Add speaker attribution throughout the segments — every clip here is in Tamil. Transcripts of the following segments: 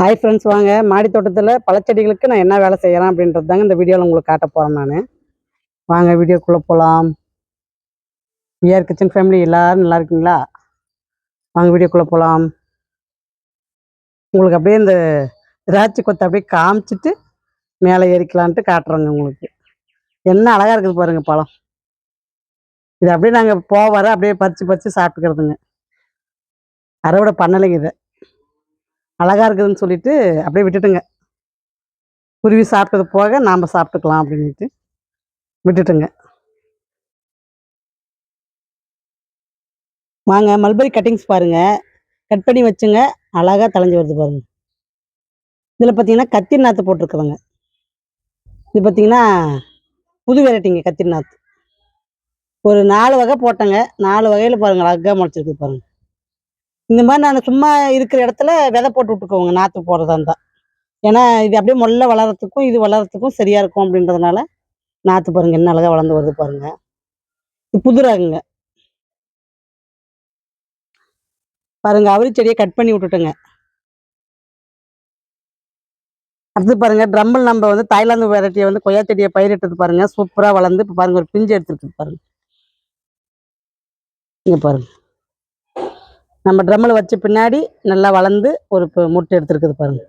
Speaker 1: ஹாய் ஃப்ரெண்ட்ஸ், வாங்க மாடி தோட்டத்தில் பழச்செடிகளுக்கு நான் என்ன வேலை செய்கிறேன் அப்படின்றது தாங்க இந்த வீடியோவில் உங்களுக்கு காட்ட போகிறேன். நான் வாங்க வீடியோக்குள்ளே போகலாம். விஆர் கிச்சன் ஃபேமிலி எல்லோரும் நல்லா இருக்கீங்களா? வாங்க வீடியோக்குள்ளே போகலாம். உங்களுக்கு அப்படியே இந்த திராட்சை கொத்தை அப்படியே காமிச்சிட்டு மேலே ஏறிக்கலான்ட்டு காட்டுறோங்க. உங்களுக்கு என்ன அழகாக இருக்குது பாருங்கள் பழம். இது அப்படியே நாங்கள் வர அப்படியே பறித்து சாப்பிட்டுக்கிறதுங்க. அறுவடை பண்ணலைங்க. இதை அழகாக இருக்குதுன்னு சொல்லிட்டு அப்படியே விட்டுட்டுங்க. குருவி சாப்பிட்டது போக நாம் சாப்பிட்டுக்கலாம் அப்படின்ட்டு விட்டுட்டுங்க. வாங்க மல்பரி கட்டிங்ஸ் பாருங்கள், கட் பண்ணி வச்சுங்க. அழகாக தளைஞ்சி வருது பாருங்கள். இதில் பார்த்தீங்கன்னா கத்திரி நாற்று போட்டிருக்குறோங்க. இது பார்த்தீங்கன்னா புது வெரைட்டிங்க கத்திரி நாற்று. ஒரு 4 வகை போட்டேங்க. 4 வகையில் பாருங்கள் அழகாக முளைச்சிருக்கு பாருங்கள். இந்த மாதிரி நான் சும்மா இருக்கிற இடத்துல விதை போட்டு விட்டுக்கோங்க, நாற்று போடுறதா இருந்தால். ஏன்னா இது அப்படியே முல்லை வளர்கிறதுக்கும் இது வளர்கிறதுக்கும் சரியாக இருக்கும் அப்படின்றதுனால நாற்று பாருங்கள் என்ன அழகாக வளர்ந்து வருது பாருங்கள். இது புது ரகங்க பாருங்கள். அவரி செடியை கட் பண்ணி விட்டுட்டுங்க. அடுத்து பாருங்கள் ட்ரம்மில் நம்ம வந்து தாய்லாந்து வெரைட்டியை வந்து கொய்யா செடியை பயிரிட்டது பாருங்கள். சூப்பராக வளர்ந்து இப்போ பாருங்கள் ஒரு பிஞ்சு எடுத்துருக்கு பாருங்கள். இங்கே பாருங்கள், நம்ம ட்ரம்மில் வச்ச பின்னாடி நல்லா வளர்ந்து ஒரு முட்டை எடுத்துருக்குது பாருங்கள்.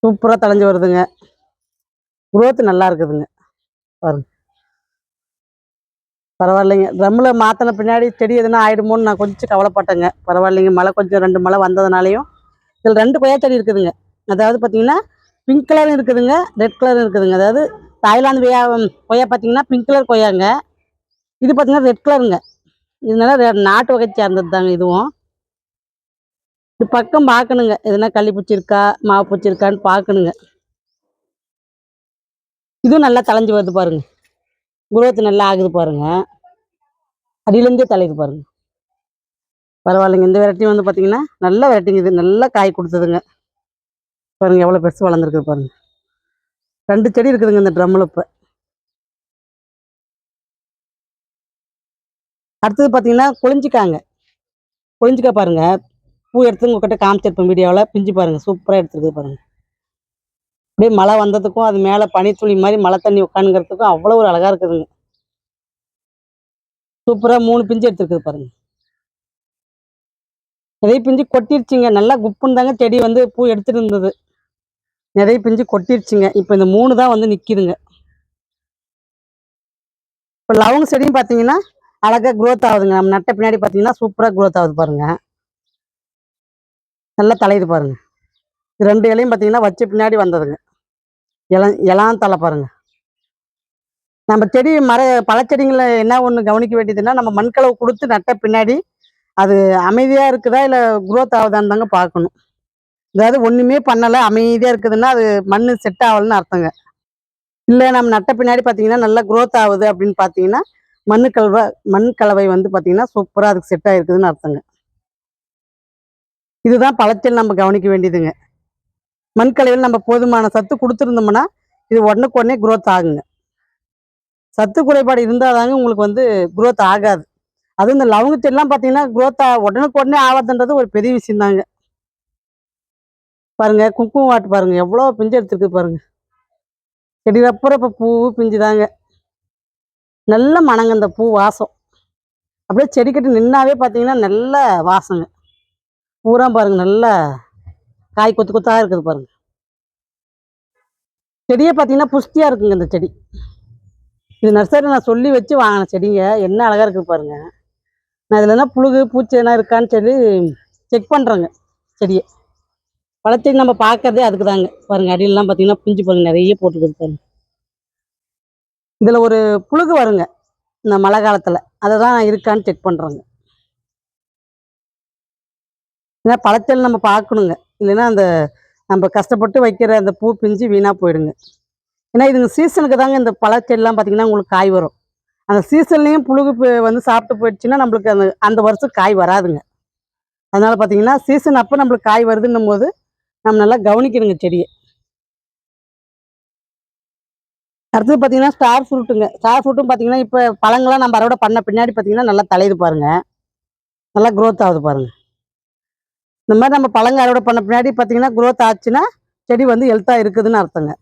Speaker 1: சூப்பராக தளைஞ்சு வருதுங்க. குரோத்து நல்லா இருக்குதுங்க பாருங்க. பரவாயில்லைங்க. ட்ரம்மில் மாற்றின பின்னாடி செடி எதுனா ஆகிடுமோன்னு நான் கொஞ்சம் கவலைப்பட்டேங்க. பரவாயில்லைங்க, மழை கொஞ்சம் 2 மழை வந்ததுனாலையும் இதில் 2 கொய்யா செடி இருக்குதுங்க. அதாவது பார்த்தீங்கன்னா பிங்க் கலரும் இருக்குதுங்க, ரெட் கலரும் இருக்குதுங்க. அதாவது தாய்லாந்து கொய்யா பார்த்தீங்கன்னா பிங்க் கலர் கொய்யாங்க. இது பார்த்தீங்கன்னா ரெட் கலருங்க. இதனால நாட்டு வகை சேர்ந்தது தாங்க இதுவும். இது பக்கம் பார்க்கணுங்க, எதுனா கள்ளிப்பூச்சி இருக்கா மாவு பூச்சி இருக்கான்னு பார்க்கணுங்க. இதுவும் நல்லா தளைஞ்சு வருது பாருங்க. குரோத்து நல்லா ஆகுது பாருங்க. அடியிலேருந்தே தலையுது பாருங்க. பரவாயில்லைங்க. இந்த வெரைட்டி வந்து பார்த்தீங்கன்னா நல்ல வெரைட்டிங்க. இது நல்லா காய் கொடுத்ததுங்க பாருங்க. எவ்வளோ பெருசு வளர்ந்துருக்குது பாருங்க. 2 செடி இருக்குதுங்க இந்த ட்ரம்மில். இப்போ அடுத்தது பார்த்தீங்கன்னா கொழிஞ்சிக்காய் பாருங்க. பூ எடுத்து உங்ககிட்ட காமிச்சிருப்பேன் வீடியோவில். பிஞ்சு பாருங்க, சூப்பராக எடுத்துருக்குது பாருங்க. அப்படியே மழை வந்ததுக்கும் அது மேலே பனித்துளி மாதிரி மழை தண்ணி உட்காந்துங்கிறதுக்கும் அவ்வளோ ஒரு அழகாக இருக்குதுங்க. சூப்பராக 3 பிஞ்சு எடுத்துருக்குது பாருங்க. நிறைய பிஞ்சு கொட்டிருச்சுங்க. நல்லா குப்புன்னு தாங்க செடி வந்து பூ எடுத்துட்டு இருந்தது. நிறைய பிஞ்சு கொட்டிருச்சுங்க. இப்போ இந்த 3 தான் வந்து நிற்கிதுங்க. இப்போ லவங்க செடியும் பார்த்தீங்கன்னா அழகாக க்ரோத் ஆகுதுங்க. நம்ம நட்ட பின்னாடி பார்த்தீங்கன்னா சூப்பராக க்ரோத் ஆகுது பாருங்க. நல்லா தலையுது பாருங்க. இது 2 இலையும் பார்த்தீங்கன்னா வச்ச பின்னாடி வந்ததுங்க. இலாம் தலை பாருங்க. நம்ம செடி பழச்செடிங்களில் என்ன ஒன்று கவனிக்க வேண்டியதுன்னா, நம்ம மண்கலவை கொடுத்து நட்ட பின்னாடி அது அமைதியாக இருக்குதா இல்லை குரோத் ஆகுதான்னு தாங்க பார்க்கணும். அதாவது ஒன்றுமே பண்ணலை அமைதியாக இருக்குதுன்னா அது மண் செட் ஆகலைன்னு அர்த்தங்க. இல்லை நம்ம நட்ட பின்னாடி பார்த்தீங்கன்னா நல்லா குரோத் ஆகுது அப்படின்னு பார்த்தீங்கன்னா மண் கலவை வந்து பார்த்தீங்கன்னா சூப்பராக அதுக்கு செட் ஆகிருக்குதுன்னு அர்த்தங்க. இதுதான் பழத்தில் நம்ம கவனிக்க வேண்டியதுங்க. மண்கலவையில் நம்ம போதுமான சத்து கொடுத்துருந்தோம்னா இது உடனுக்குடனே குரோத் ஆகுங்க. சத்து குறைபாடு இருந்தால் தாங்க உங்களுக்கு வந்து குரோத் ஆகாது. அதுவும் இந்த லவங்க செடிலாம் பார்த்தீங்கன்னா குரோத் உடனுக்குடனே ஆகாதுன்றது ஒரு பெரிய விஷயம் தாங்க. பாருங்க குங்குமம் வாட்டு பாருங்க, எவ்வளோ பிஞ்சு எடுத்துருக்கு பாருங்க. செடி அப்புறம் இப்போ பூ பிஞ்சு தாங்க. நல்ல மணங்க இந்த பூ வாசம். அப்படியே செடிக்கிட்ட நின்னாவே பார்த்தீங்கன்னா நல்ல வாசங்க. பூரா பாருங்க நல்லா காய் கொத்து கொத்தாக இருக்குது பாருங்க. செடியே பார்த்தீங்கன்னா புஷ்டியாக இருக்குங்க இந்த செடி. இது நர்சரி நான் சொல்லி வச்சு வாங்கின செடிங்க. என்ன அழகாக இருக்குது பாருங்க. நான் இதில் என்ன புழுகு பூச்சி என்ன இருக்கான்னு சொல்லி செக் பண்ணுறேங்க செடியை. பழச்செடி நம்ம பார்க்கறதே அதுக்கு தாங்க. பாருங்கள் அடியிலலாம் பார்த்தீங்கன்னா பிஞ்சு பாருங்க நிறைய போட்டுக்கிது பாருங்க. இதில் ஒரு புழுகு வருங்க இந்த மழை காலத்தில், அதை தான் இருக்கான்னு செக் பண்ணுறோங்க. ஏன்னா பழச்செடி நம்ம பார்க்கணுங்க, இல்லைன்னா அந்த நம்ம கஷ்டப்பட்டு வைக்கிற அந்த பூ பிஞ்சு வீணாக போயிடுங்க. ஏன்னா இதுங்க சீசனுக்கு தாங்க இந்த பழச்செடிலாம் பார்த்தீங்கன்னா உங்களுக்கு காய் வரும். அந்த சீசன்லேயும் புழுகு வந்து சாப்பிட்டு போயிடுச்சுன்னா நம்மளுக்கு அந்த வருஷம் காய் வராதுங்க. அதனால் பார்த்தீங்கன்னா சீசன் அப்போ நம்மளுக்கு காய் வருதுன்னும் போது நம்ம நல்லா கவனிக்கணுங்க செடியை. அடுத்தது பார்த்தீங்கன்னா ஸ்டார் ஃப்ரூட்டுங்க. ஸ்டார் ஃப்ரூட்டும் பார்த்தீங்கன்னா இப்போ பழங்கள்லாம் நம்ம அறுவடை பண்ண பின்னாடி பார்த்தீங்கன்னா நல்லா தலையுது பாருங்க. நல்லா க்ரோத் ஆகுது பாருங்க. இந்த மாதிரி நம்ம பழங்க அறுவடை பண்ண பின்னாடி பார்த்தீங்கன்னா growth ஆச்சுன்னா செடி வந்து ஹெல்த்தாக இருக்குதுன்னு அர்த்தங்க.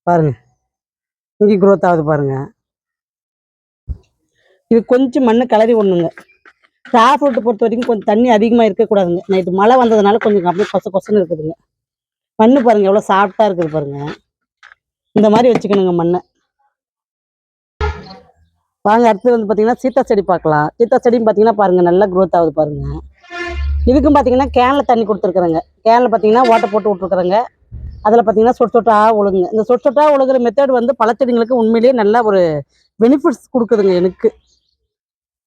Speaker 1: பாருங்க, இங்கே growth ஆகுது பாருங்க. இது கொஞ்சம் மண்ணு கிளறி ஒண்ணுங்க. ஸ்டார் ஃப்ரூட் பொறுத்த வரைக்கும் கொஞ்சம் தண்ணி அதிகமாக இருக்கக்கூடாதுங்க. நைட்டு மழை வந்ததுனால கொஞ்சம் அப்படியே கொச கொசன்னு இருக்குதுங்க. மண்ணு பாருங்க எவ்வளோ சாஃப்டா இருக்குது பாருங்க. இந்த மாதிரி வச்சுக்கணுங்க மண்ணை. வாங்க அடுத்து வந்து பார்த்தீங்கன்னா சீத்தா செடி பார்க்கலாம். சீத்தா செடியும் பார்த்தீங்கன்னா பாருங்க நல்லா growth ஆகுது பாருங்க. இதுக்கும் பார்த்தீங்கன்னா கேனில் தண்ணி கொடுத்துருக்குறேங்க. கேனில் பார்த்தீங்கன்னா ஓட்டை போட்டு விட்ருக்குறேங்க. அதில் பார்த்தீங்கன்னா சொட்டு சொட்டா ஒழுகுங்க. இந்த சொட்டு சொட்டா ஒழுகுற மெத்தட் வந்து பழச்செடிங்களுக்கு உண்மையிலேயே நல்ல ஒரு பெனிஃபிட்ஸ் கொடுக்குதுங்க எனக்கு.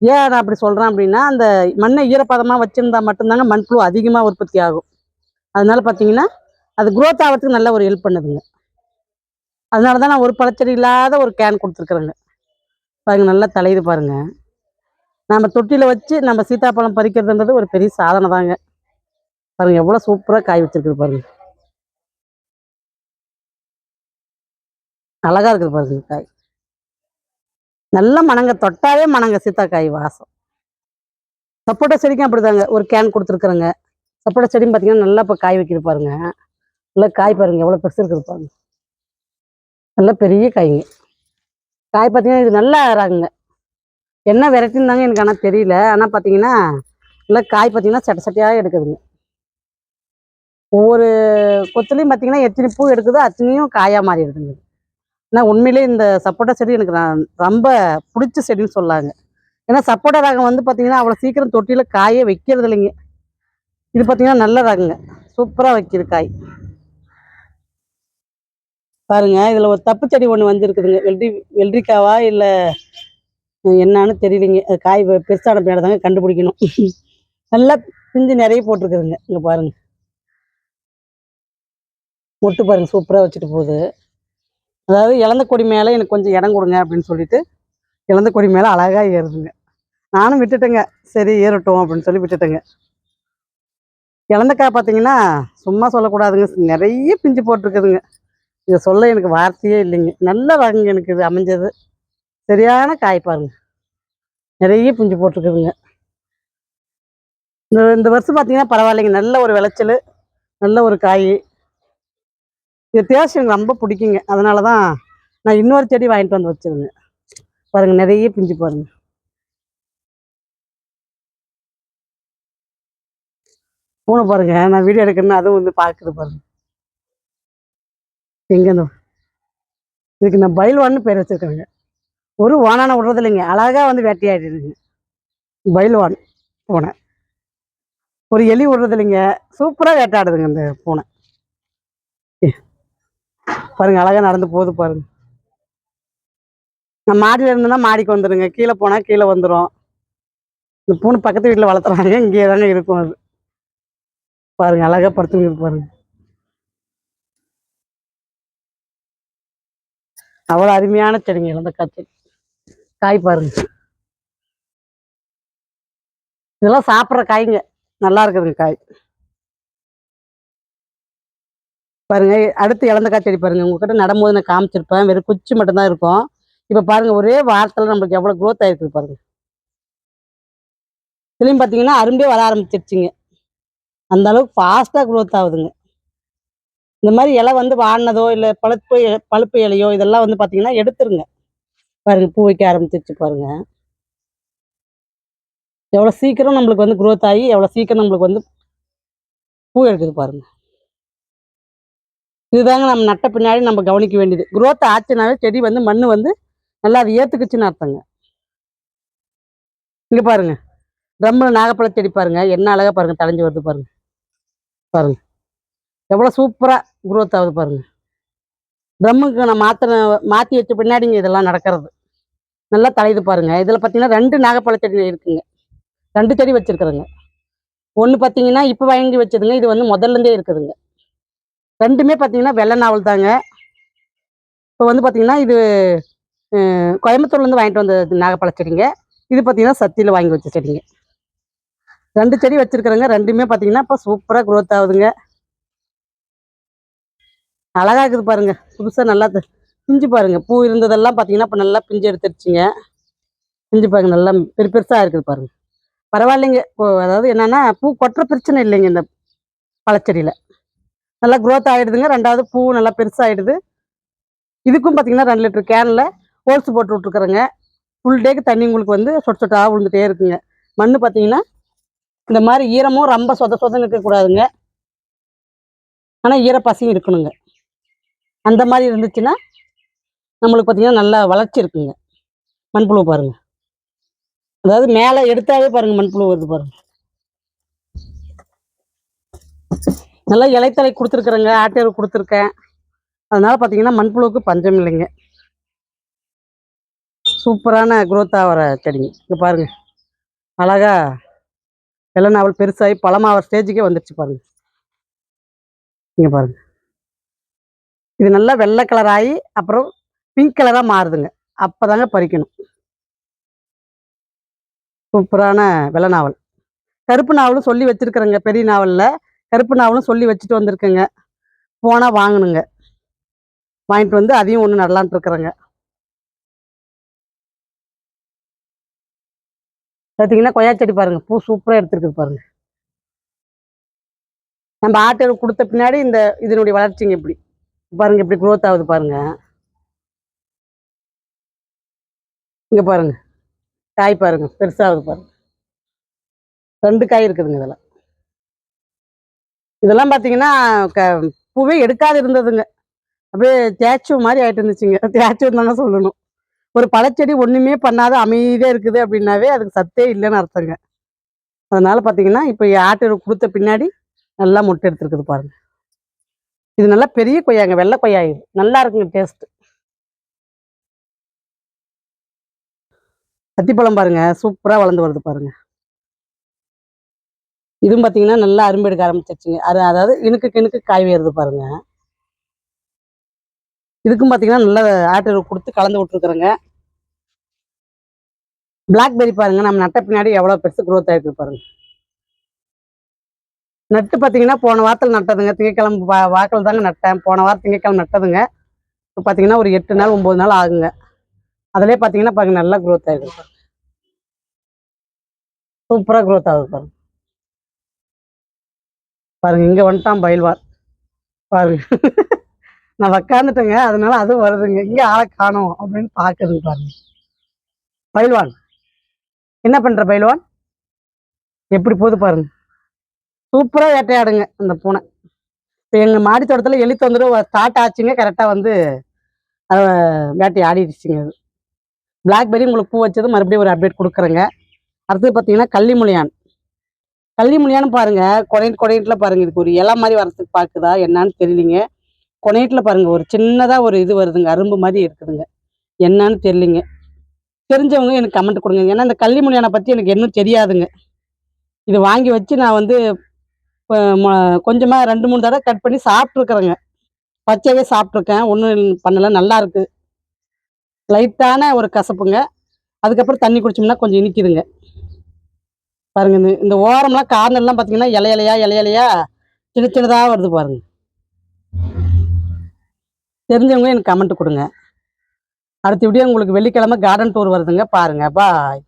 Speaker 1: ஏன் நான் அப்படி சொல்கிறேன் அப்படின்னா, அந்த மண்ணை ஈரப்பதமாக வச்சுருந்தா மட்டும்தாங்க மண்புழு அதிகமாக உற்பத்தி ஆகும். அதனால பார்த்தீங்கன்னா அது growth ஆகிறதுக்கு நல்ல ஒரு ஹெல்ப் பண்ணுதுங்க. அதனால தான் நான் ஒரு பழச்செடி இல்லாத ஒரு கேன் கொடுத்துருக்குறேங்க. பாருங்க நல்லா தலையுது பாருங்க. நம்ம தொட்டியில் வச்சு நம்ம சீத்தாப்பழம் பறிக்கிறதுன்றது ஒரு பெரிய சாதனை தாங்க. பாருங்க எவ்வளோ சூப்பராக காய் வச்சிருக்குது பாருங்க. அழகா இருக்குது பாருங்க காய். நல்ல மணங்க, தொட்டாவே மணங்க சீத்தாக்காய் வாசம். சப்போட்டா செடிக்கும் அப்படிதாங்க ஒரு கேன் கொடுத்துருக்குறேங்க. சப்போட்டா செடியும் பார்த்தீங்கன்னா நல்லா இப்போ காய் வைக்கிது பாருங்க. நல்லா காய் பாருங்க எவ்வளோ பெருசு இருக்குது பாருங்க. நல்லா பெரிய காய்ங்க. காய் பார்த்தீங்கன்னா இது நல்லா ராகுங்க. என்ன வெரைட்டின்னு தாங்க எனக்கு ஆனால் தெரியல. ஆனால் பார்த்தீங்கன்னா நல்லா காய் பார்த்தீங்கன்னா சட்டை சட்டையாக எடுக்குதுங்க. ஒவ்வொரு கொத்துலையும் பார்த்தீங்கன்னா எத்தனை பூ எடுக்குதோ அத்தனையும் காயாக மாறிடுதுங்க. ஆனால் உண்மையிலே இந்த சப்போட்டா செடி எனக்கு நான் ரொம்ப பிடிச்ச செடின்னு சொல்லாங்க. ஏன்னா சப்போட்டா ரகம் வந்து பார்த்தீங்கன்னா அவ்வளோ சீக்கிரம் தொட்டியில் காயே வைக்கிறது இல்லைங்க. இது பார்த்தீங்கன்னா நல்ல ரகங்க, சூப்பராக வைக்கிது காய். பாருங்க இதில் ஒரு தப்பு செடி ஒன்று வந்துருக்குதுங்க. வெள்ளரிக்காவா இல்லை என்னான்னு தெரியலைங்க. அது காய் பெருசான பின்னாடி தாங்க கண்டுபிடிக்கணும். நல்லா பிஞ்சு நிறைய போட்டிருக்குதுங்க. இங்கே பாருங்க மொட்டு பாருங்க சூப்பராக வச்சுட்டு போகுது. அதாவது இழந்த கொடி மேலே எனக்கு கொஞ்சம் இடம் கொடுங்க அப்படின்னு சொல்லிட்டு இழந்த கொடி மேலே அழகாக ஏறுதுங்க. நானும் விட்டுட்டேங்க, சரி ஏறட்டும் அப்படின்னு சொல்லி விட்டுட்டேங்க. இழந்தக்காய் பார்த்தீங்கன்னா சும்மா சொல்லக்கூடாதுங்க, நிறைய பிஞ்சு போட்டிருக்குதுங்க. இதை சொல்ல எனக்கு வார்த்தையே இல்லைங்க. நல்ல ரகங்க எனக்கு இது அமைஞ்சது. சரியான காய் பாருங்க, நிறைய பிஞ்சு போட்டிருக்குதுங்க. இந்த வருஷம் பார்த்தீங்கன்னா பரவாயில்லைங்க, நல்ல ஒரு விளைச்சல், நல்ல ஒரு காய். இது டேஸ்ட் எனக்கு ரொம்ப பிடிக்குங்க. அதனால தான் நான் இன்னொரு செடி வாங்கிட்டு வந்து வச்சிருங்க. பாருங்க நிறைய பிஞ்சு பாருங்க. பூனை பாருங்க, நான் வீடியோ எடுக்கணும்னு அதுவும் வந்து பார்க்குது பாருங்க. எங்கேருந்து இதுக்கு நான் பைல்வான்னு பேர் வச்சிருக்கேங்க. ஒரு வானான விடுறது இல்லைங்க, அழகா வந்து வேட்டையாடிடுங்க. பைல்வான் பூனை. ஒரு எலி விடுறது இல்லைங்க, சூப்பராக வேட்டாடுதுங்க இந்த பூனை. பாருங்க அழகா நடந்து போகுது பாருங்க. நான் மாடியில் இருந்தேன்னா மாடிக்கு வந்துடுங்க, கீழே போனால் கீழே வந்துடும். இந்த பூனை பக்கத்து வீட்டில் வளர்த்துறாங்க, இங்கே தாங்க இருக்கும் அது. பாருங்க அழகா படுத்துங்க பாருங்க. அவ்வளோ அருமையான செடிங்க இழந்த காய்ச்சல். காய் பாருங்க, இதெல்லாம் சாப்பிட்ற காய்ங்க, நல்லா இருக்குதுங்க காய். பாருங்க அடுத்து இழந்தக்காய் செடி பாருங்க. உங்ககிட்ட நடும்போது நான் காமிச்சிருப்பேன், வெறும் குச்சி மட்டும்தான் இருக்கும். இப்போ பாருங்க ஒரே வாரத்தில் நம்மளுக்கு எவ்வளோ growth ஆயிருக்குது பாருங்க. இதுலையும் பார்த்தீங்கன்னா அரும்பே வர ஆரம்பிச்சிருச்சுங்க. அந்த அளவுக்கு ஃபாஸ்ட்டாக growth ஆகுதுங்க. இந்த மாதிரி இலை வந்து வாடினதோ இல்லை பழுப்பு இலையோ இதெல்லாம் வந்து பார்த்தீங்கன்னா எடுத்துருங்க. பாருங்க பூ வைக்க ஆரம்பிச்சிருச்சு பாருங்க. எவ்வளோ சீக்கிரம் நம்மளுக்கு வந்து growth ஆகி எவ்வளோ சீக்கிரம் நம்மளுக்கு வந்து பூ எடுக்குது பாருங்க. இதுதாங்க நம்ம நட்ட பின்னாடி நம்ம கவனிக்க வேண்டியது. growth ஆச்சுனாவே செடி வந்து மண் வந்து நல்லா அது ஏற்றுக்குச்சுன்னு அர்த்தங்க. இங்கே பாருங்க ட்ரம்மில் நாகப்பழ செடி பாருங்க, என்ன அழகா பாருங்க தழைஞ்சு வருது பாருங்க. பாருங்க எவ்வளோ சூப்பராக growth ஆகுது பாருங்க. ட்ரம்முக்கு நான் மாற்றி வச்ச பின்னாடிங்க இதெல்லாம் நடக்கிறது. நல்லா தழையுது பாருங்க. இதில் பார்த்தீங்கன்னா 2 நாகப்பழ செடி இருக்குங்க. 2 செடி வச்சிருக்கிறேங்க. ஒன்று பார்த்தீங்கன்னா இப்போ வாங்கி வச்சதுங்க, இது வந்து முதல்லேருந்தே இருக்குதுங்க. 2மே பார்த்தீங்கன்னா வெள்ளை நாவல் தாங்க. இப்போ வந்து பார்த்தீங்கன்னா இது கோயம்புத்தூர்லேருந்து வாங்கிட்டு வந்த நாகப்பழ செடிங்க. இது பார்த்தீங்கன்னா சத்தியில் வாங்கி வச்ச செடிங்க. 2 செடி வச்சிருக்கிறேங்க. 2மே பார்த்தீங்கன்னா இப்போ சூப்பராக growth ஆகுதுங்க. அழகா இருக்குது பாருங்க. புதுசாக நல்லா பிஞ்சு பாருங்க. பூ இருந்ததெல்லாம் பார்த்தீங்கன்னா இப்போ நல்லா பிஞ்சு எடுத்துருச்சுங்க. பிஞ்சு பாருங்க நல்லா பெருசாக இருக்குது பாருங்க. பரவாயில்லைங்க. இப்போ அதாவது என்னன்னா, பூ கொட்டுற பிரச்சனை இல்லைங்க இந்த பழச்செடியில. நல்லா குரோத் ஆயிடுதுங்க. 2வது பூ நல்லா பெருசாயிடுது. இதுக்கும் பார்த்தீங்கன்னா 2 லிட்டர் கேன்ல ஹோல்ஸ் போட்டு விட்டுருக்குறேங்க. ஃபுல் டேக்கு தண்ணி உங்களுக்கு வந்து சொட்டு சொட்டா விழுந்துட்டே இருக்குங்க. மண்ணு பார்த்தீங்கன்னா, இந்த மாரி ஈரமும் ரொம்ப சொத சொதன்னு இருக்கக்கூடாதுங்க. ஆனா ஈரப்பசையும் இருக்கணுங்க. அந்த மாரி இருந்துச்சுன்னா, நம்மளுக்கு பார்த்தீங்கன்னா நல்லா வளர்ச்சி இருக்குங்க. மண்புழு பாருங்க. அதாவது மேல எடுத்தாவே பாருங்க மண்புழு வருது பாருங்க. நல்லா இலைத்தழை குடுத்துருக்குறேங்க. ஆட்டு எரு குடுத்துருக்கேன். அதனால பார்த்தீங்கன்னா, மண்புழுவுக்கு பஞ்சம் இல்லைங்க. சூப்பரான குரோத் ஆவற செடிங்க. இங்க பாருங்க. அழகா இளநாவல் பெருசாகி பழமாவற ஸ்டேஜுக்கே வந்துருச்சு பாருங்க. இங்க பாருங்க. இது நல்லா வெள்ளை கலர் ஆயி, அப்புறம் பிங்க் கலரா மாறுதுங்க. அப்பதாங்க பறிக்கணும். சூப்பரான வெள்ள நாவல். கருப்பு நாவலும் சொல்லி வச்சிருக்கிறேங்க பெரிய நாவல்ல. கருப்பு நாவலும் சொல்லி வச்சுட்டு வந்திருக்கேங்க. போனா வாங்கணுங்க. வாங்கிட்டு வந்து அதையும் ஒண்ணு நடலான்ட்டு இருக்கிறேங்க. பார்த்தீங்கன்னா, கொய்யா செடி பாருங்க. பூ சூப்பரா எடுத்திருக்குது பாருங்க. நம்ம ஆட்டு எரு குடுத்த பின்னாடி இதனுடைய வளர்ச்சிங்க இப்டி. பாருங்க எப்டி குரோத் ஆகுது பாருங்க. இங்க பாருங்க. காய் பாருங்க. பெருசாகுது பாருங்க. 2 காய் இருக்குதுங்க இதுல. இதெல்லாம் பார்த்தீங்கன்னா, க பூவே எடுக்காது இருந்ததுங்க. அப்படியே ஸ்டாச்சு மாரி ஆயிட்டு இருந்துச்சுங்க. ஸ்டாச்சுன்னு தாங்க சொல்லணும். ஒரு பழச்செடி ஒண்ணுமே பண்ணாத அமைதியா இருக்குது அப்படின்னாவே, அதுக்கு சத்தே இல்லன்னு அர்த்தங்க. அதனால பார்த்தீங்கன்னா, இப்ப ஆட்டு எரு குடுத்த பின்னாடி நல்லா மொட்டு எடுத்திருக்குது பாருங்க. இது நல்லா பெரிய கொய்யாங்க. வெள்ள கொய்யா இது. நல்லா இருக்குங்க டேஸ்ட். அத்திப்பழம் பாருங்க. சூப்பரா வளர்ந்து வருது பாருங்க. இதுவும் பார்த்தீங்கன்னா, நல்லா அரும்பு எடுக்க ஆரம்பிச்சிருச்சுங்க. அதாவது இனுக்குக்கு இனுக்கு காய் வருது பாருங்க. இதுக்கும் பார்த்தீங்கன்னா, நல்லா ஆட்டு எரு குடுத்து கலந்து விட்டுருக்குறேங்க. பிளாக்பெர்ரி பாருங்க. நம்ம நட்ட பின்னாடி எவ்வளோ பெருசு குரோத் ஆயிருக்கு பாருங்க. நட்டு பார்த்தீங்கன்னா, போன வாரத்தில நட்டதுங்க. திங்கட்கிழமை வாக்குல தாங்க நட்டேன். போன வாரம் திங்கட்கிழமை நட்டதுங்க. இப்ப பார்த்தீங்கன்னா, ஒரு 8 நாள், 9 நாள் ஆகுங்க. அதிலயே பார்த்தீங்கன்னா பாருங்க நல்லா குரோத் ஆயிருக்கு. சூப்பரா குரோத் ஆகுது பாருங்க. பாருங்க இங்க வந்துட்டான் பயில்வான். பாருங்க. நான் உக்காந்துட்டேங்க. அதனால அதுவும் வருதுங்க. எங்க ஆள காணோம் அப்படின்னு பாக்குதுங்க பாருங்க. பயில்வான். என்ன பண்ற பயில்வான்? எப்படி போகுது பாருங்க. சூப்பரா வேட்டையாடுங்க அந்த பூனை. இப்ப எங்க மாடி தோட்டத்துல எலி தொந்தரவு ஸ்டார்ட் ஆச்சுங்க. கரெக்ட்டா வந்து அத வேட்டைய ஆடிடுச்சுங்க அது. பிளாக்பெர்ரி உங்களுக்கு பூ வச்சது மறுபடியும் ஒரு அப்டேட் குடுக்குறேங்க. அடுத்தது பார்த்தீங்கன்னா, கள்ளிமுளியான். கள்ளிமுளியான்னு பாருங்க. கொடையன்ல பாருங்க. இதுக்கு ஒரு இலை மாரி வரதுக்கு பாக்குதா என்னான்னு தெரியலீங்க. கொனையட்ல பாருங்க ஒரு சின்னதா ஒரு இது வருதுங்க. அரும்பு மாரி இருக்குதுங்க. என்னான்னு தெரியலீங்க. தெரிஞ்சவங்க எனக்கு கமெண்ட் குடுங்க. ஏன்னா, இந்த கள்ளிமுளியான பத்தி எனக்கு இன்னும் தெரியாதுங்க. இது வாங்கி வச்சு நான் வந்து ப ம கொஞ்சமா 2, 3 தடவ கட் பண்ணி சாப்ட்டுருக்கிறேங்க. பச்சையாவே சாப்ட்டுருக்கேன். ஒண்ணும் பண்ணல. நல்லாருக்கு. லைட்டான ஒரு கசப்புங்க. அதுக்கப்புறம் தண்ணி குடிச்சோம்னா கொஞ்சம் இனிக்குதுங்க. பாருங்க இந்த இந்த ஓரம்லாம் கார்னர்லாம் பார்த்தீங்கன்னா, இலை இலையா சின்ன சின்னதா வருது பாருங்க. தெரிஞ்சவங்க எனக்கு கமெண்ட் குடுங்க. அடுத்த வீடியோ உங்களுக்கு வெள்ளிக்கிழமை கார்டன் டூர் வருதுங்க. பாருங்க. பாய்.